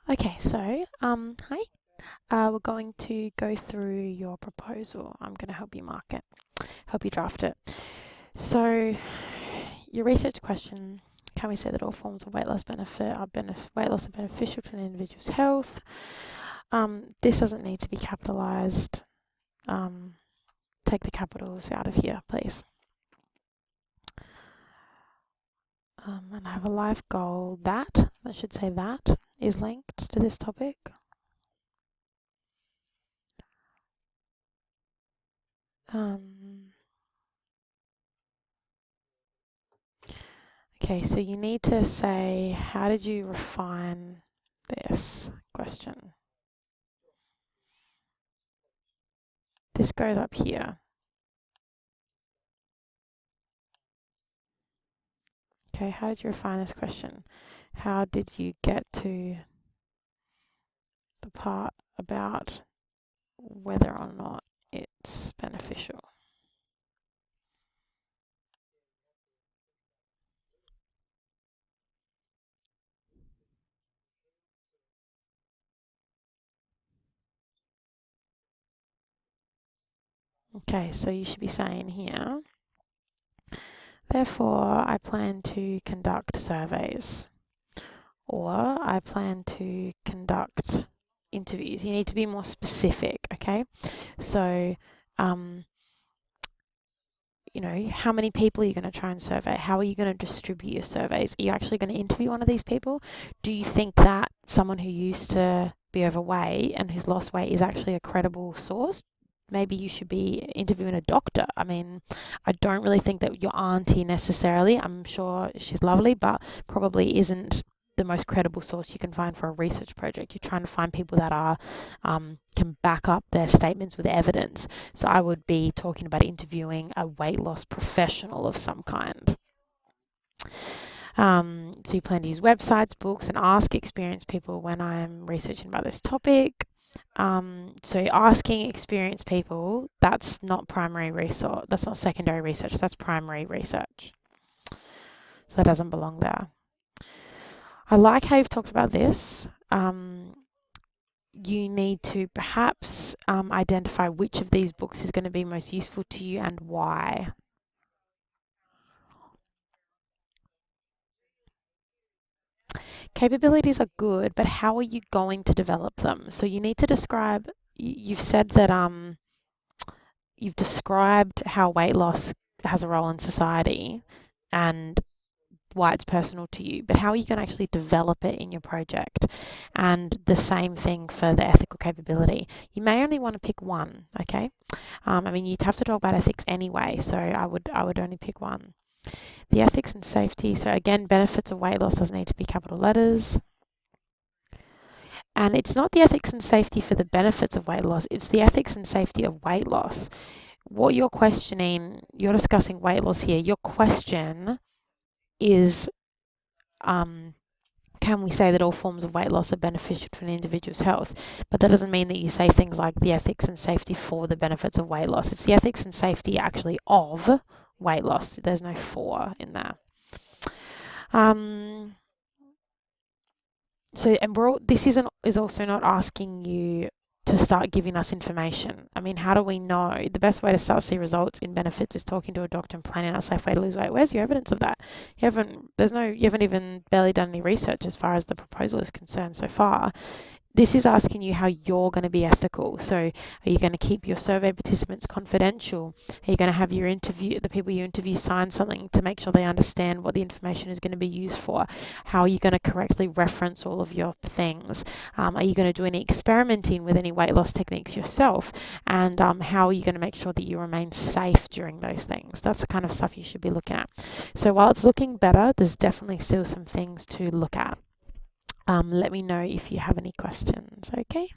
Okay, so hi. We're going to go through your proposal. I'm going to help you mark it, help you draft it. So, your research question: can we say that all forms of weight loss weight loss are beneficial to an individual's health? This doesn't need to be capitalized. Take the capitals out of here, please. And I have a life goal that should say that is linked to this topic. Okay, so you need to say, how did you refine this question? This goes up here. Okay, how did you refine this question? How did you get to the part about whether or not it's beneficial? Okay, so you should be saying here, therefore, I plan to conduct surveys, or I plan to conduct interviews. You need to be more specific, okay? So, how many people are you going to try and survey? How are you going to distribute your surveys? Are you actually going to interview one of these people? Do you think that someone who used to be overweight and who's lost weight is actually a credible source? Maybe you should be interviewing a doctor. I mean, I don't really think that your auntie necessarily, I'm sure she's lovely, but probably isn't the most credible source you can find for a research project. You're trying to find people that are can back up their statements with evidence. So I would be talking about interviewing a weight loss professional of some kind. So you plan to use websites, books, and ask experienced people when I'm researching about this topic. So asking experienced people, that's not primary research, that's not secondary research, that's primary research. So that doesn't belong there. I like how you've talked about this. You need to perhaps identify which of these books is going to be most useful to you and why. Capabilities are good, but how are you going to develop them? So you need to describe, you've said that you've described how weight loss has a role in society and why it's personal to you, but how are you going to actually develop it in your project? And the same thing for the ethical capability. You may only want to pick one, okay? I mean, you'd have to talk about ethics anyway, so I would only pick one. The ethics and safety. So again, benefits of weight loss doesn't need to be capital letters. And it's not the ethics and safety for the benefits of weight loss, it's the ethics and safety of weight loss. What you're questioning, you're discussing weight loss here. Your question is, can we say that all forms of weight loss are beneficial to an individual's health? But that doesn't mean that you say things like the ethics and safety for the benefits of weight loss. It's the ethics and safety actually of weight loss. There's no for in there. This is also not asking you to start giving us information. I mean, how do we know? The best way to start to see results in benefits is talking to a doctor and planning out a safe way to lose weight. Where's your evidence of that? You haven't even barely done any research as far as the proposal is concerned so far. This is asking you how you're going to be ethical. So are you going to keep your survey participants confidential? Are you going to have the people you interview sign something to make sure they understand what the information is going to be used for? How are you going to correctly reference all of your things? Are you going to do any experimenting with any weight loss techniques yourself? And how are you going to make sure that you remain safe during those things? That's the kind of stuff you should be looking at. So while it's looking better, there's definitely still some things to look at. Let me know if you have any questions, okay?